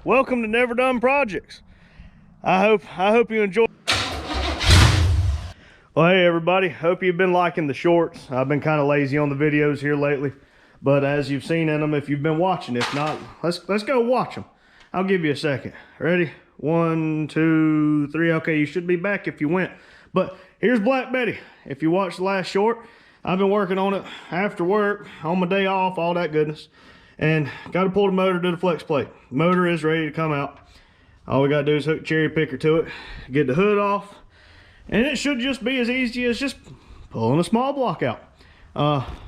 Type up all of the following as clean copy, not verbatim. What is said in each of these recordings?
welcome to Never Done Projects. I hope you enjoy. Well, hey everybody, hope you've been liking the shorts. I've been kind of lazy on the videos here lately, but as you've seen in them, if you've been watching, if not, let's go watch them. I'll give you a second. Ready? 1, 2, 3. Okay, you should be back if you went. But here's Black Betty. If you watched the last short, I've been working on it after work, on my day off, all that goodness. And got to pull the motor to the flex plate. Motor is ready to come out. All we got to do is hook cherry picker to it, get the hood off, and it should just be as easy as just pulling a small block out.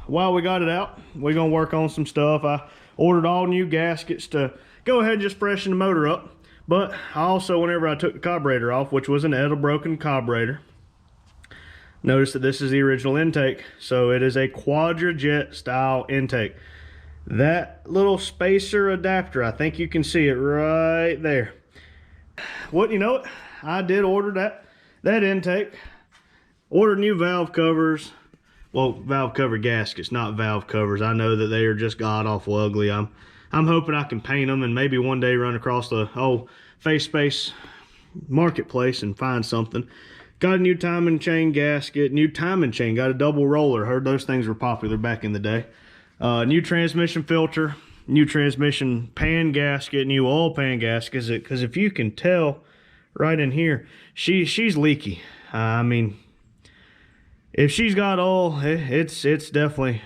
While we got it out, we're going to work on some stuff. I ordered all new gaskets to go ahead and just freshen the motor up. But I also, whenever I took the carburetor off, which was an Edelbroken carburetor, notice that this is the original intake. So it is a Quadrajet style intake. That little spacer adapter, I think you can see it right there. What, you know, I did order that intake. Ordered new valve covers. Well, valve cover gaskets, not valve covers. I know that they are just god-awful ugly. I'm hoping I can paint them and maybe one day run across the whole face space marketplace and find something. Got a new timing chain gasket, new timing chain, got a double roller. Heard those things were popular back in the day. New transmission filter, new transmission pan gasket, new oil pan gasket, because if you can tell right in here, she's leaky. I mean, if she's got oil, it's definitely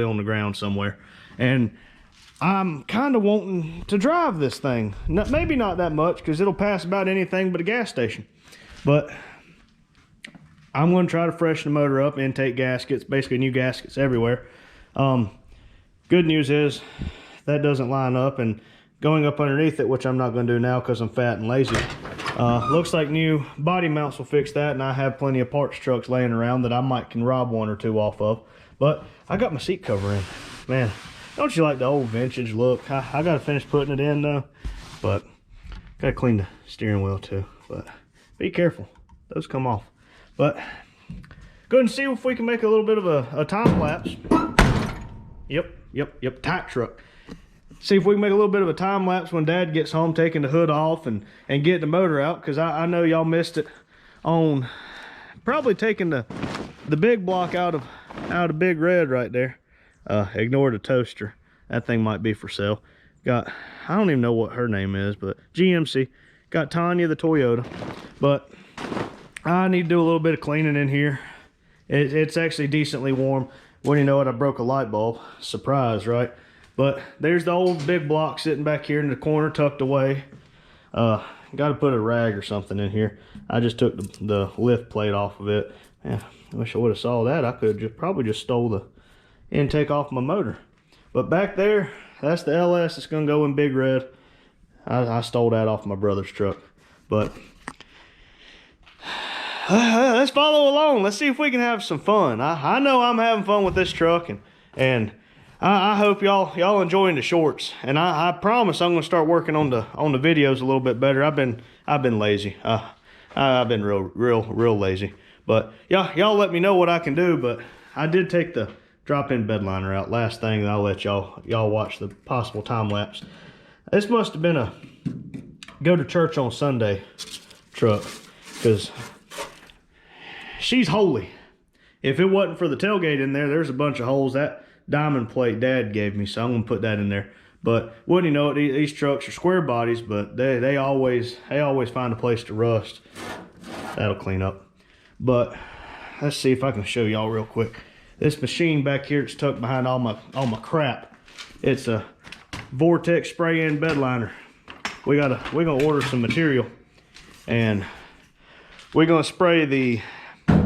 on the ground somewhere. And I'm kind of wanting to drive this thing. Maybe not that much, because it'll pass about anything but a gas station. But I'm going to try to freshen the motor up, intake gaskets, basically new gaskets everywhere. Good news is that doesn't line up, and going up underneath it, which I'm not going to do now because I'm fat and lazy, looks like new body mounts will fix that, and I have plenty of parts trucks laying around that I can rob one or two off of. But I got my seat cover in. Man, don't you like the old vintage look? I got to finish putting it in though, but got to clean the steering wheel too. But be careful, those come off. But go ahead and see if we can make a little bit of a time lapse. Yep, tight truck. See if we can make a little bit of a time lapse when Dad gets home, taking the hood off and getting the motor out, because I know y'all missed it on probably taking the big block out of Big Red right there. Ignore the toaster. That thing might be for sale. I don't even know what her name is, but GMC. Got Tanya, the Toyota. But I need to do a little bit of cleaning in here. It's actually decently warm. When you know it, I broke a light bulb. Surprise, right? But there's the old big block sitting back here in the corner, tucked away. Got to put a rag or something in here. I just took the lift plate off of it. Yeah, I wish I would have saw that. I could have probably just stole the intake off my motor. But back there, that's the LS that's going to go in Big Red. I stole that off my brother's truck. But let's follow along. Let's see if we can have some fun. I know I'm having fun with this truck, and I hope y'all enjoying the shorts. And I promise I'm gonna start working on the videos a little bit better. I've been lazy. I've been real lazy. But y'all let me know what I can do. But I did take the drop-in bed liner out. Last thing, I'll let y'all watch the possible time lapse. This must have been a go to church on Sunday truck, because she's holy. If it wasn't for the tailgate in there, there's a bunch of holes. That diamond plate Dad gave me, so I'm gonna put that in there. But wouldn't you know it, these trucks are square bodies, but they always find a place to rust. That'll clean up. But let's see if I can show y'all real quick. This machine back here, it's tucked behind all my crap. It's a Vortex spray-in bed liner. We're gonna order some material, and we're gonna spray the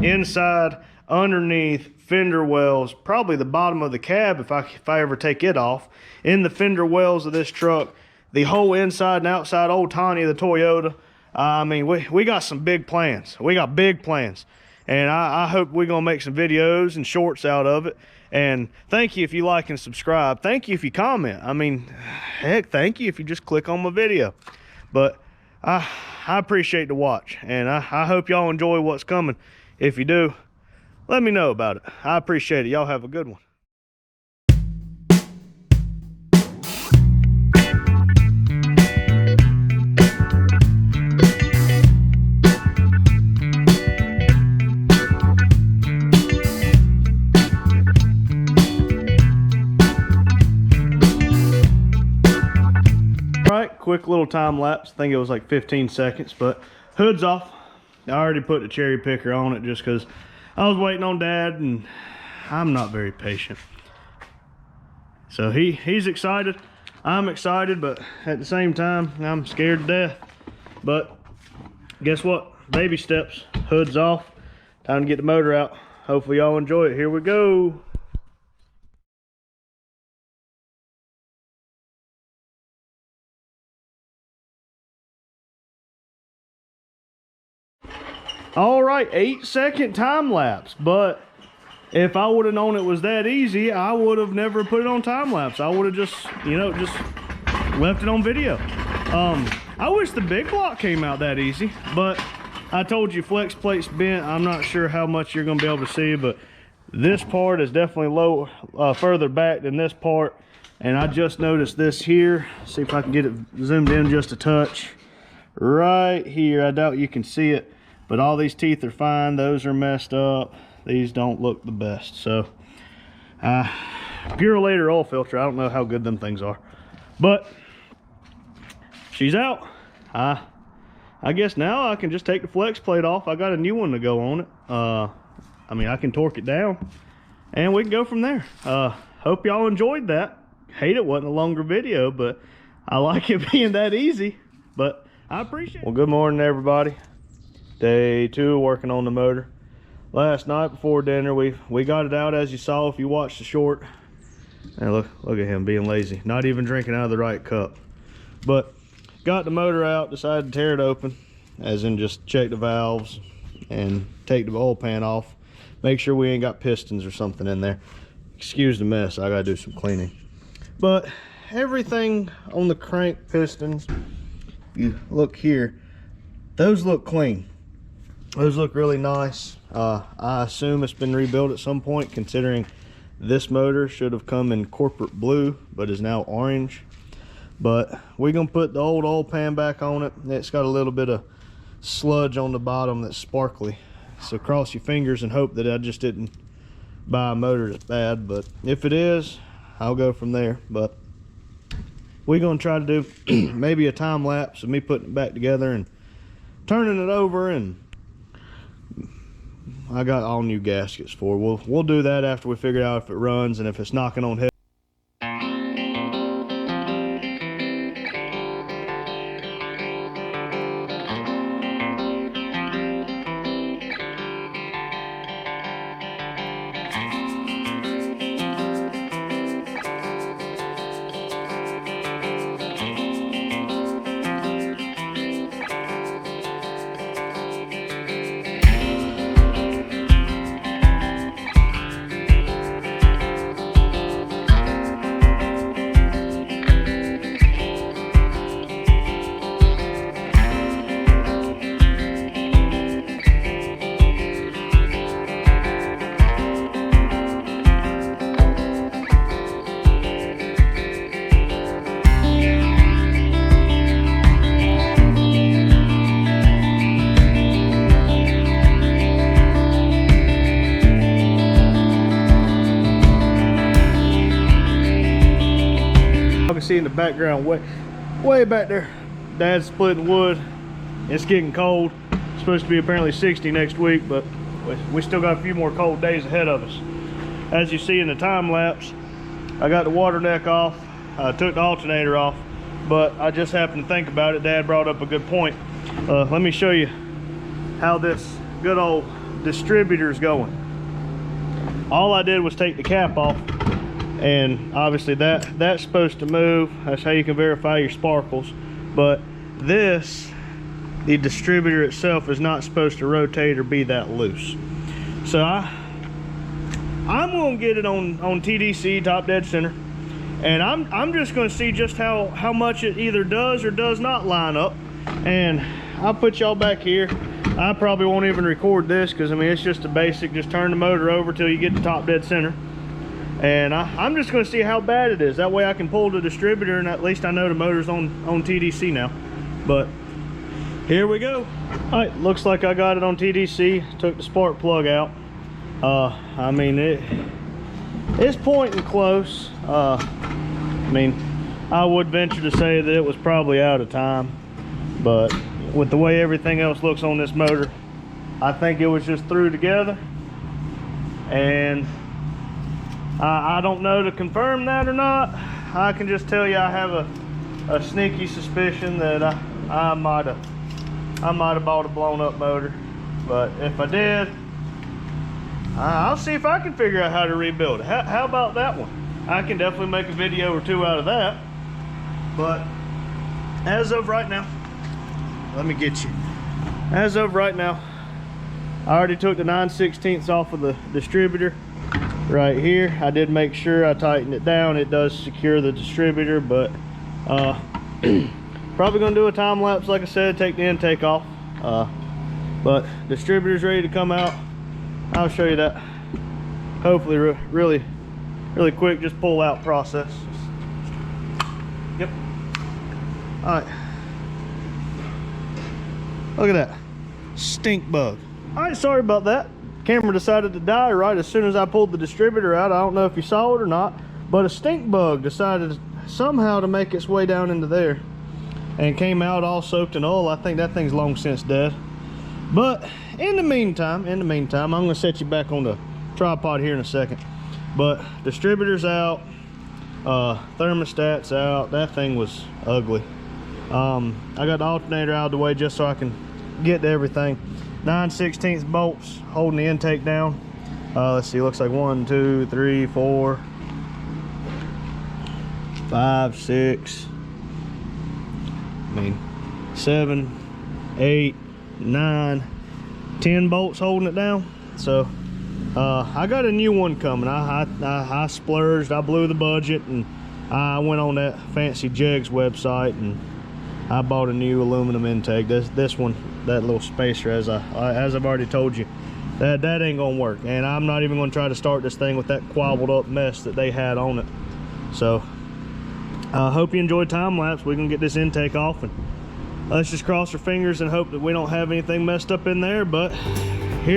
inside, underneath, fender wells, probably the bottom of the cab if I ever take it off, in the fender wells of this truck, the whole inside and outside, old Tanya, the Toyota. I mean, we got some big plans. We got big plans, and I hope we're gonna make some videos and shorts out of it. And thank you if you like and subscribe. Thank you if you comment. I mean, heck, thank you if you just click on my video. But I appreciate the watch, and I hope y'all enjoy what's coming. If you do, let me know about it. I appreciate it. Y'all have a good one. right, quick little time lapse. I think it was like 15 seconds, but hood's off. I already put the cherry picker on it just because I was waiting on Dad, and I'm not very patient. So he's excited. I'm excited, but at the same time, I'm scared to death. But guess what? Baby steps. Hood's off. Time to get the motor out. Hopefully y'all enjoy it. Here we go. All right, 8-second time lapse, but if I would have known it was that easy, I would have never put it on time lapse. I would have just, you know, just left it on video. I wish the big block came out that easy, but I told you flex plate's bent. I'm not sure how much you're gonna be able to see, but this part is definitely further back than this part. And I just noticed this here. See if I can get it zoomed in just a touch. Right here, I doubt you can see it, but all these teeth are fine. Those are messed up. These don't look the best. So Purolator oil filter, I don't know how good them things are, but she's out. I guess now I can just take the flex plate off. I got a new one to go on it. I mean, I can torque it down and we can go from there. Hope y'all enjoyed that. Hate it wasn't a longer video, but I like it being that easy, but I appreciate it. Well, good morning everybody. Day 2 working on the motor. Last night before dinner, we got it out, as you saw if you watched the short. And look at him being lazy, not even drinking out of the right cup. But got the motor out, decided to tear it open, as in just check the valves and take the oil pan off, make sure we ain't got pistons or something in there. Excuse the mess, I gotta do some cleaning. But everything on the crank pistons, you look here, those look clean. Those look really nice. I assume it's been rebuilt at some point, considering this motor should have come in corporate blue but is now orange. But we're gonna put the old oil pan back on it. It's got a little bit of sludge on the bottom that's sparkly, so cross your fingers and hope that I just didn't buy a motor that's bad. But if it is, I'll go from there. But we're gonna try to do maybe a time lapse of me putting it back together and turning it over, and I got all new gaskets for it. We'll do that after we figure out if it runs and if it's knocking on head. See in the background, way back there, Dad's splitting wood. It's getting cold. It's supposed to be apparently 60 next week, but we still got a few more cold days ahead of us. As you see in the time lapse, I got the water neck off, I took the alternator off, but I just happened to think about it. Dad brought up a good point. Let me show you how this good old distributor's going. All I did was take the cap off, and obviously that's supposed to move. That's how you can verify your sparkles. But this, the distributor itself, is not supposed to rotate or be that loose. So I'm gonna get it on TDC, top dead center, and I'm just gonna see just how much it either does or does not line up. And I'll put y'all back here. I probably won't even record this because I mean it's just a basic, just turn the motor over till you get to top dead center. And I'm just going to see how bad it is. That way I can pull the distributor and at least I know the motor's on TDC now. But here we go. All right, looks like I got it on TDC. Took the spark plug out. I mean, it's pointing close. I mean, I would venture to say that it was probably out of time, but with the way everything else looks on this motor, I think it was just threw together. And I don't know to confirm that or not. I can just tell you I have a sneaky suspicion that I might have bought a blown up motor. But if I did, I'll see if I can figure out how to rebuild it. How about that one? I can definitely make a video or two out of that. But as of right now, let me get you. As of right now, I already took the 9/16 off of the distributor right here. I did make sure I tightened it down. It does secure the distributor, but probably gonna do a time lapse, like I said, take the intake off. But distributor's ready to come out. I'll show you that. Hopefully really quick, just pull out process. Yep. All right. Look at that. Stink bug. All right, sorry about that. Camera decided to die right as soon as I pulled the distributor out. I don't know if you saw it or not, but a stink bug decided somehow to make its way down into there and came out all soaked in oil. I think that thing's long since dead. But in the meantime, I'm gonna set you back on the tripod here in a second. But distributor's out, thermostat's out. That thing was ugly. I got the alternator out of the way just so I can get to everything. 9/16 bolts holding the intake down. Let's see, looks like 1, 2, 3, 4, 5, 6, 7, 8, 9, 10 bolts holding it down. So I got a new one coming. I splurged, I blew the budget, and I went on that fancy Jegs website and I bought a new aluminum intake. This one, that little spacer, as I've already told you, that ain't gonna work. And I'm not even gonna try to start this thing with that quabbled up mess that they had on it. So I hope you enjoyed time lapse. We're gonna get this intake off, and let's just cross our fingers and hope that we don't have anything messed up in there. But here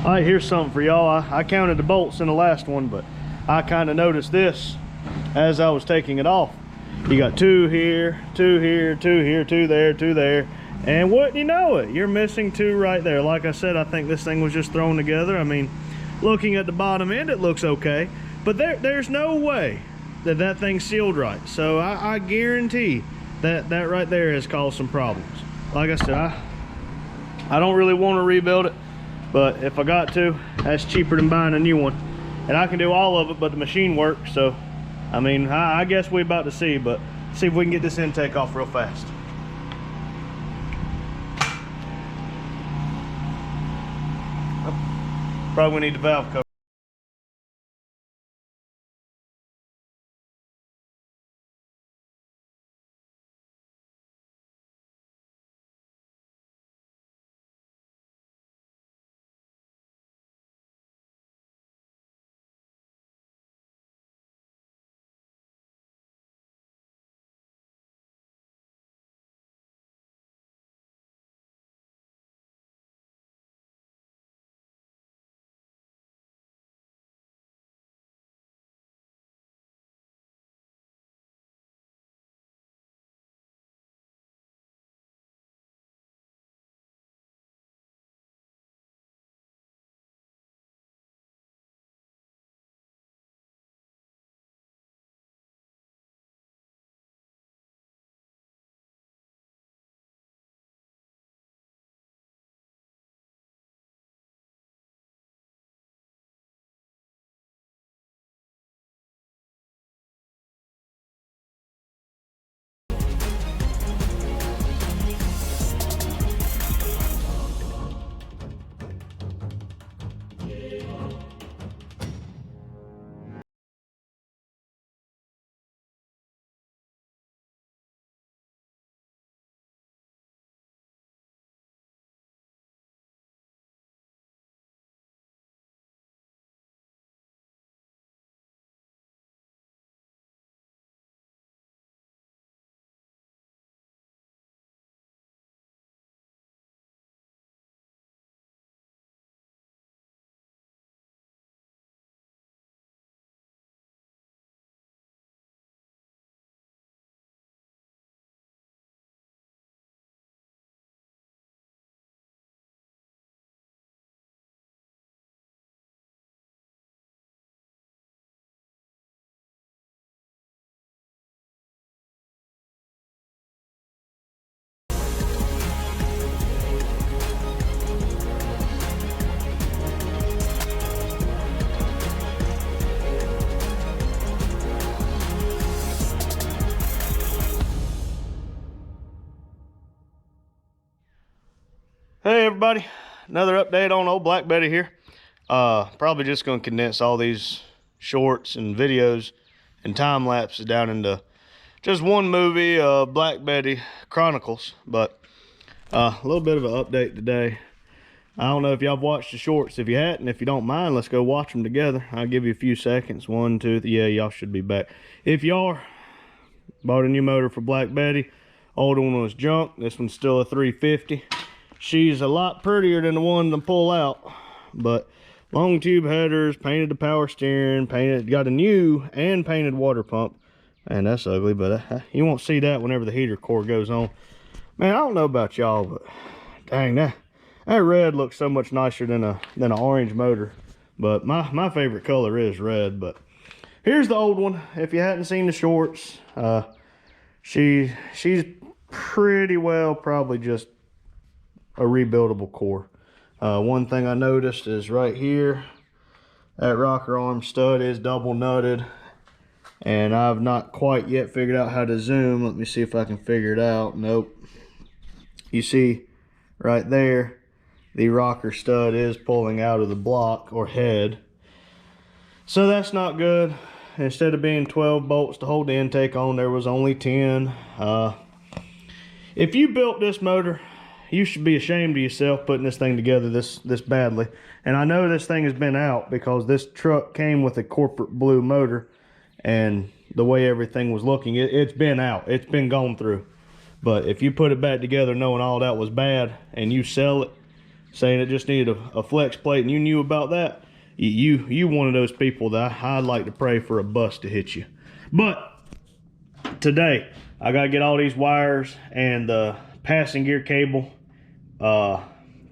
all right, here's something for y'all. I counted the bolts in the last one, but I kind of noticed this as I was taking it off. You got 2 here, 2 here, 2 here, 2 there, 2 there, and wouldn't you know it, you're missing 2 right there. Like I said, I think this thing was just thrown together. I mean, looking at the bottom end, it looks okay, but there's no way that thing's sealed right. So I guarantee that right there has caused some problems. Like I said, I don't really want to rebuild it, but if I got to, that's cheaper than buying a new one. And I can do all of it, but the machine works. So, I mean, I guess we're about to see, but see if we can get this intake off real fast. Probably need the valve cover. Hey everybody, another update on old Black Betty here. Probably just gonna condense all these shorts and videos and time lapses down into just one movie, Black Betty Chronicles. But a little bit of an update today. I don't know if y'all have watched the shorts. If you hadn't, if you don't mind, let's go watch them together. I'll give you a few seconds. 1, 2, yeah, y'all should be back. If you are, bought a new motor for Black Betty. Old one was junk. This one's still a 350. She's a lot prettier than the one to pull out, but long tube headers, painted the power steering, got a new and painted water pump. Man, that's ugly, but you won't see that whenever the heater core goes on. Man, I don't know about y'all, but dang, that red looks so much nicer than an orange motor. But my favorite color is red. But here's the old one. If you hadn't seen the shorts, she's pretty well probably just a rebuildable core. One thing I noticed is right here, that rocker arm stud is double nutted, and I've not quite yet figured out how to zoom. Let me see if I can figure it out. Nope. You see right there, the rocker stud is pulling out of the block or head, so that's not good. Instead of being 12 bolts to hold the intake on, there was only 10. If you built this motor, you should be ashamed of yourself putting this thing together this badly. And I know this thing has been out because this truck came with a corporate blue motor, and the way everything was looking, it's been out. It's been gone through. But if you put it back together knowing all that was bad, and you sell it saying it just needed a flex plate, and you knew about that, you one of those people that I'd like to pray for a bus to hit you. But today I gotta get all these wires and the passing gear cable. I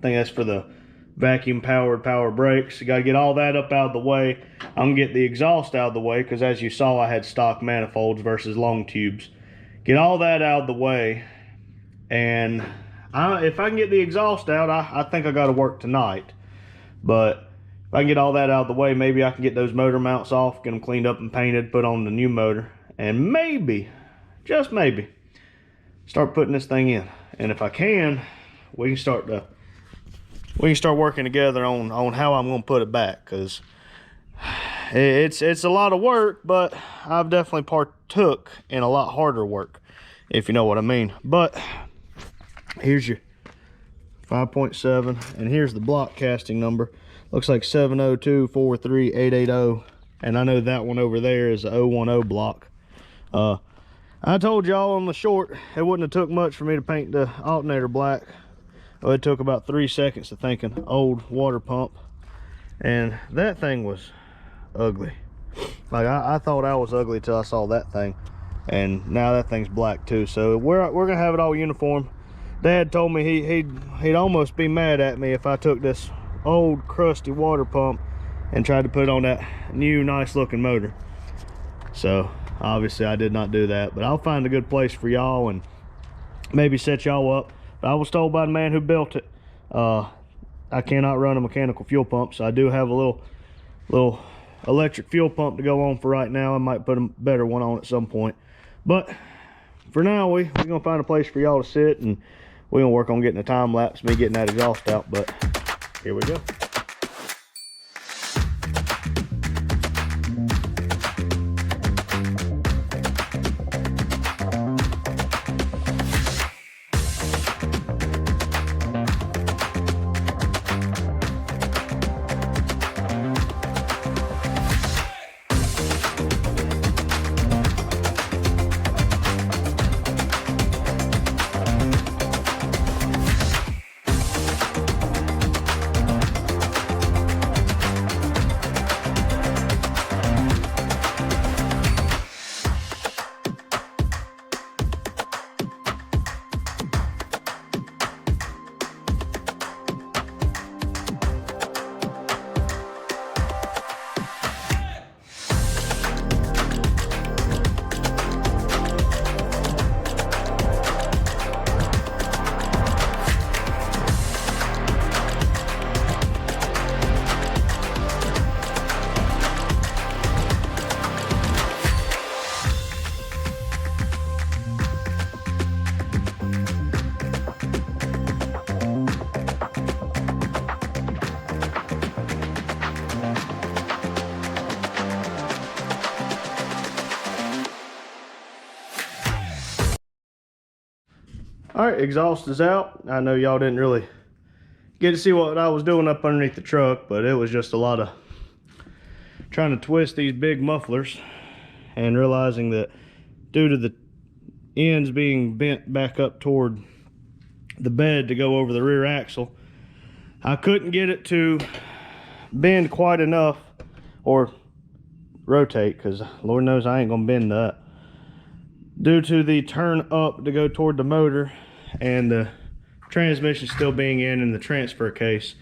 think that's for the vacuum powered power brakes. You got to get all that up out of the way. I'm gonna get the exhaust out of the way because, as you saw, I had stock manifolds versus long tubes. Get all that out of the way, and if I can get the exhaust out, I think I got to work tonight. But if I can get all that out of the way, maybe I can get those motor mounts off, get them cleaned up and painted, put on the new motor, and maybe, just maybe, start putting this thing in. And if I can, we can start working together on how I'm going to put it back, because it's a lot of work, but I've definitely partook in a lot harder work, if you know what I mean. But here's your 5.7, and here's the block casting number. Looks like 702-43880, and I know that one over there is a 010 block. I told y'all on the short it wouldn't have took much for me to paint the alternator black. Well, it took about 3 seconds to think an old water pump, and that thing was ugly. Like I thought I was ugly till I saw that thing, and now that thing's black too. So we're gonna have it all uniform. Dad told me he'd almost be mad at me if I took this old crusty water pump and tried to put it on that new nice looking motor. So obviously I did not do that, but I'll find a good place for y'all and maybe set y'all up. But I was told by the man who built it, I cannot run a mechanical fuel pump, so I do have a little electric fuel pump to go on for right now. I might put a better one on at some point, but for now we're gonna find a place for y'all to sit, and we're gonna work on getting a time lapse, me getting that exhaust out. But here we go. All right, exhaust is out. I know y'all didn't really get to see what I was doing up underneath the truck, but it was just a lot of trying to twist these big mufflers and realizing that due to the ends being bent back up toward the bed to go over the rear axle, I couldn't get it to bend quite enough or rotate, because Lord knows I ain't gonna bend that, due to the turn up to go toward the motor and the transmission still being in the transfer case.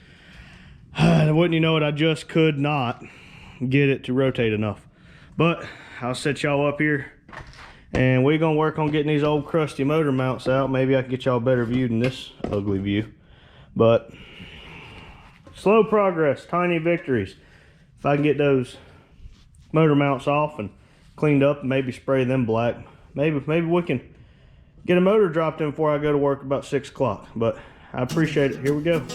Wouldn't you know it, I just could not get it to rotate enough. But I'll set y'all up here and we're gonna work on getting these old crusty motor mounts out. Maybe I can get y'all a better view than this ugly view, but slow progress, tiny victories. If I can get those motor mounts off and cleaned up and maybe spray them black, maybe we can get a motor dropped in before I go to work about 6 o'clock. But I appreciate it. Here we go.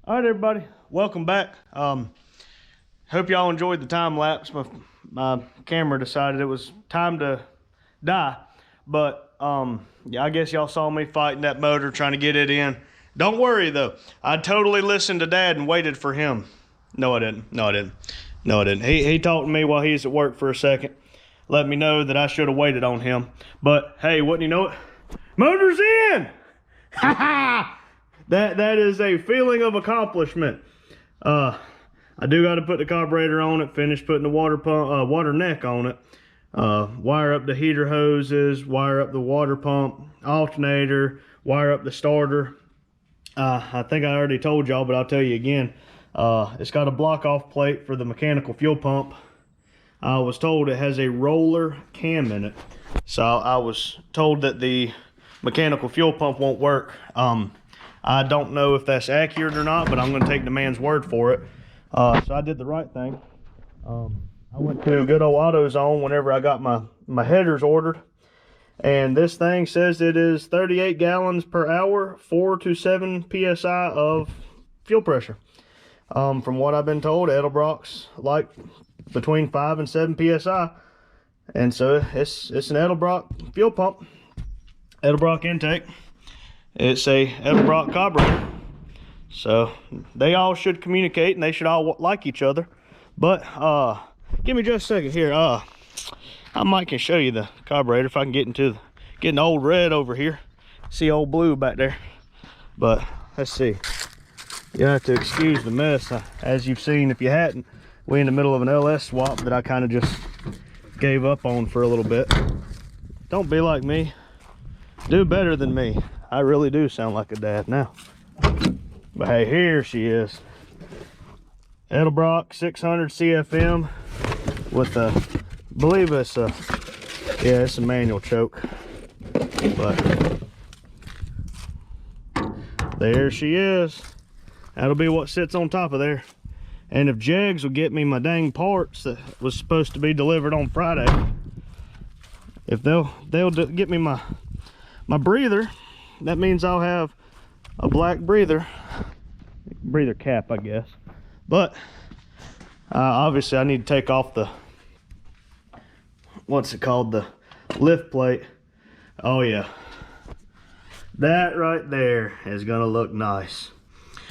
All right, everybody, welcome back. Hope y'all enjoyed the time lapse. My camera decided it was time to die, but yeah, I guess y'all saw me fighting that motor, trying to get it in. Don't worry though, I totally listened to Dad and waited for him. No, I didn't. He talked to me while he was at work for a second, let me know that I should have waited on him. But hey, wouldn't you know it, motor's in. Ha ha. That is a feeling of accomplishment. I do got to put the carburetor on it, finish putting the water pump, water neck on it, wire up the heater hoses, wire up the water pump, alternator, wire up the starter. I think I already told y'all, but I'll tell you again. It's got a block off plate for the mechanical fuel pump. I was told it has a roller cam in it, so I was told that the mechanical fuel pump won't work. I don't know if that's accurate or not, but I'm going to take the man's word for it. So I did the right thing. I went to good old AutoZone whenever I got my headers ordered, And this thing says it is 38 gallons per hour, 4 to 7 psi of fuel pressure. From what I've been told, Edelbrock's like between 5 and 7 psi. And so it's an Edelbrock fuel pump, Edelbrock intake. It's a Edelbrock carburetor. So they all should communicate and they should all like each other. But give me just a second here. I might can show you the carburetor if I can get getting old red over here. See old blue back there. But let's see. You have to excuse the mess. As you've seen, if you hadn't, we're in the middle of an LS swap that I kind of just gave up on for a little bit. Don't be like me. Do better than me. I really do sound like a dad now. But hey, here she is. Edelbrock 600 CFM with a, I believe it's a, yeah, it's a manual choke. But there she is. That'll be what sits on top of there. And if Jegs will get me my dang parts that was supposed to be delivered on Friday, if they'll get me my breather, that means I'll have a black breather cap, I guess. But obviously I need to take off the, what's it called, the lift plate. Oh yeah, that right there is gonna look nice.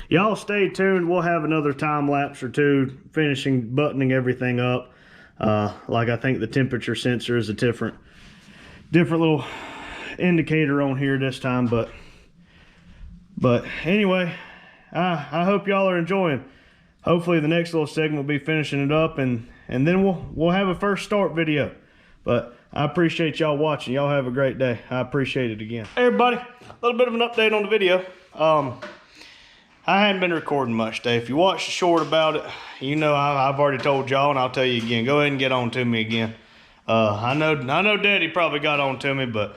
Y'all stay tuned. We'll have another time lapse or two finishing buttoning everything up. Like I think the temperature sensor is a different little indicator on here this time. But anyway, I hope y'all are enjoying. Hopefully the next little segment will be finishing it up, and then we'll have a first start video. But I appreciate y'all watching. Y'all have a great day. I appreciate it again. Hey everybody, a little bit of an update on the video. I hadn't been recording much today. If you watched the short about it, you know I've already told y'all, and I'll tell you again. Go ahead and get on to me again. I know Daddy probably got on to me, but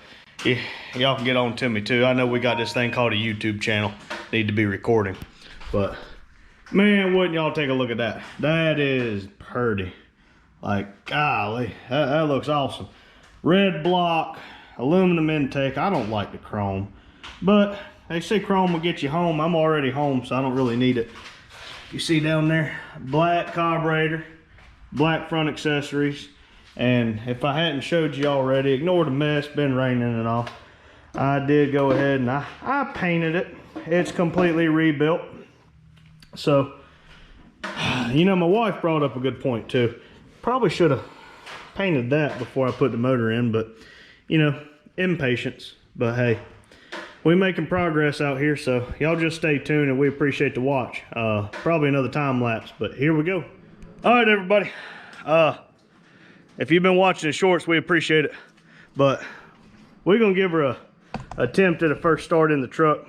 y'all can get on to me too. I know we got this thing called a YouTube channel. Need to be recording. But man, wouldn't y'all take a look at that? That is pretty. Like, golly, that looks awesome. Red block, aluminum intake. I don't like the chrome, but they say chrome will get you home. I'm already home, so I don't really need it. You see down there, black carburetor, black front accessories. And if I hadn't showed you already, ignore the mess, been raining and all. I did go ahead and I painted it. It's completely rebuilt. So, you know, my wife brought up a good point too. Probably should have painted that before I put the motor in, but you know, impatience. But hey, we're making progress out here, so y'all just stay tuned and we appreciate the watch. Probably another time lapse, but here we go. All right, everybody. If you've been watching the shorts, we appreciate it. But we're gonna give her a attempt at a first start in the truck.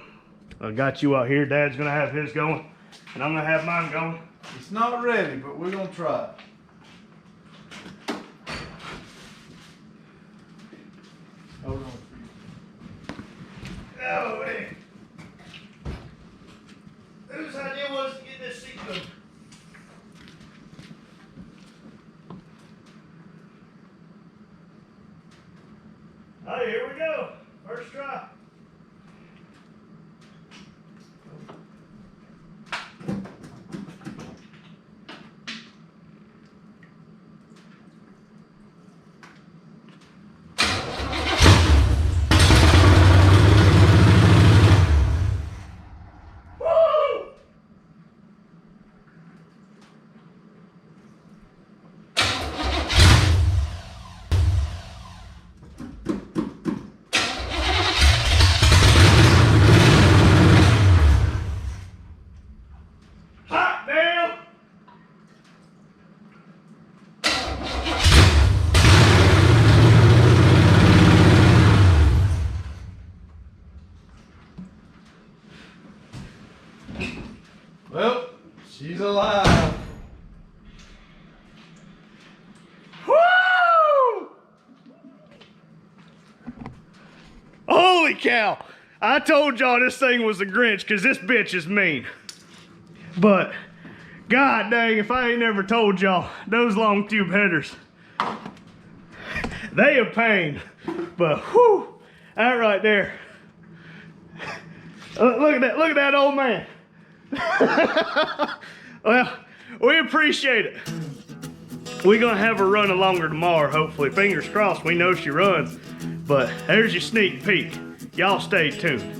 I got you out here. Dad's gonna have his going, and I'm gonna have mine going. It's not ready, but we're gonna try. Hold on. Oh, hey. Whose idea was to get this seat going? All right, here we go. First try. Well, she's alive. Woo! Holy cow! I told y'all this thing was a Grinch because this bitch is mean. But, god dang, if I ain't never told y'all, those long tube headers, they a pain. But whew, that right there. Look at that old man. Well, we appreciate it. We're gonna have her run longer tomorrow, hopefully. Fingers crossed, we know she runs. But there's your sneak peek. Y'all stay tuned.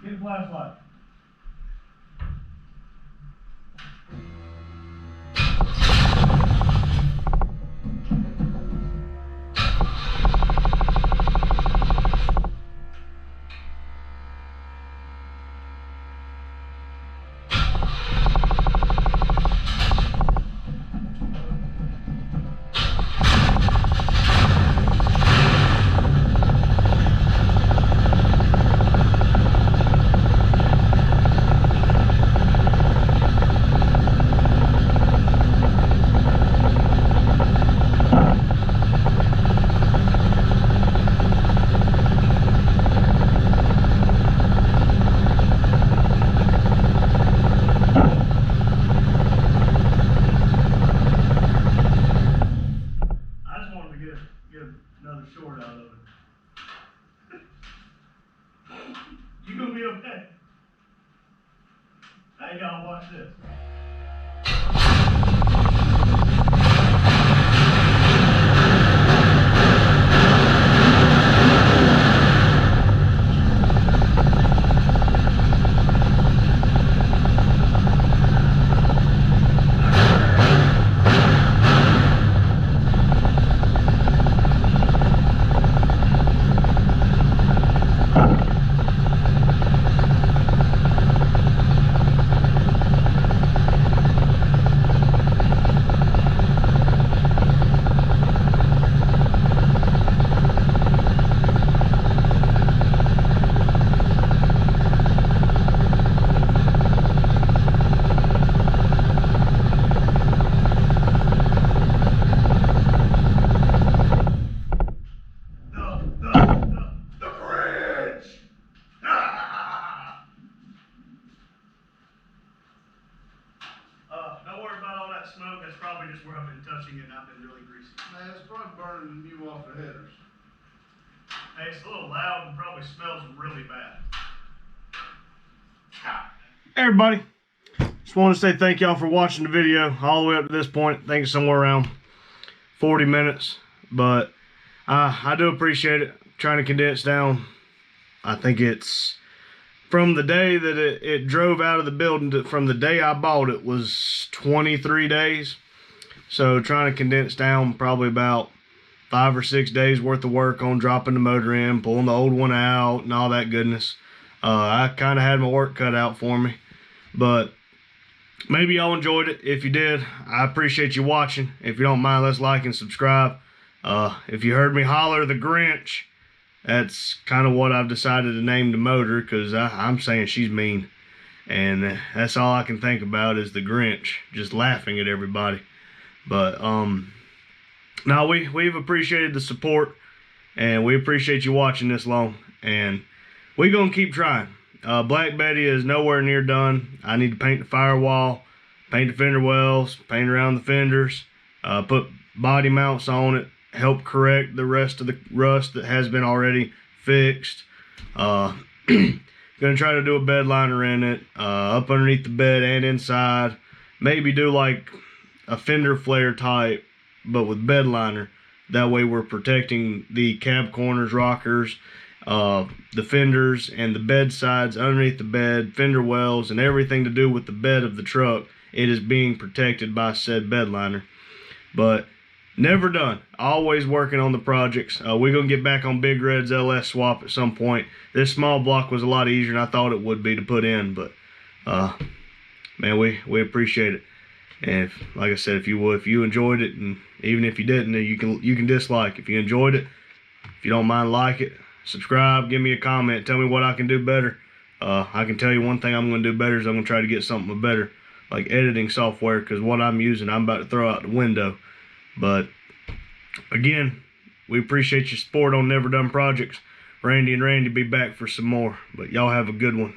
Get a flashlight. Get another short out of it. You gonna be okay? Hey y'all, watch this. touching it, not been really greasy. Man, it's probably burning you off the headers. Hey, it's a little loud and probably smells really bad. Hey everybody, just want to say thank y'all for watching the video all the way up to this point. I think it's somewhere around 40 minutes, but I do appreciate it. Trying to condense down. I think it's from the day that it drove out of the building to, from the day I bought it, was 23 days. So trying to condense down probably about 5 or 6 days worth of work on dropping the motor in, pulling the old one out and all that goodness. I kind of had my work cut out for me, but maybe y'all enjoyed it. If you did, I appreciate you watching. If you don't mind, let's like and subscribe. If you heard me holler the Grinch, that's kind of what I've decided to name the motor, because I'm saying she's mean. And that's all I can think about is the Grinch, just laughing at everybody. But, no, we've appreciated the support, and we appreciate you watching this long. And we're going to keep trying. Black Betty is nowhere near done. I need to paint the firewall, paint the fender wells, paint around the fenders, put body mounts on it, help correct the rest of the rust that has been already fixed. Gonna try to do a bed liner in it, up underneath the bed and inside. Maybe do like a fender flare type, but with bed liner. That way we're protecting the cab corners, rockers, the fenders, and the bed sides underneath the bed, fender wells, and everything to do with the bed of the truck. It is being protected by said bed liner. But never done. Always working on the projects. We're going to get back on Big Red's LS swap at some point. This small block was a lot easier than I thought it would be to put in, but man, we appreciate it. And like I said, if you enjoyed it, and even if you didn't, you can dislike. If you enjoyed it, if you don't mind, like it, subscribe, give me a comment, tell me what I can do better. I can tell you one thing I'm going to do better is I'm going to try to get something better, like editing software, because what I'm using, I'm about to throw out the window. But again, we appreciate your support on Never Done Projects. Randy and Randy be back for some more. But y'all have a good one.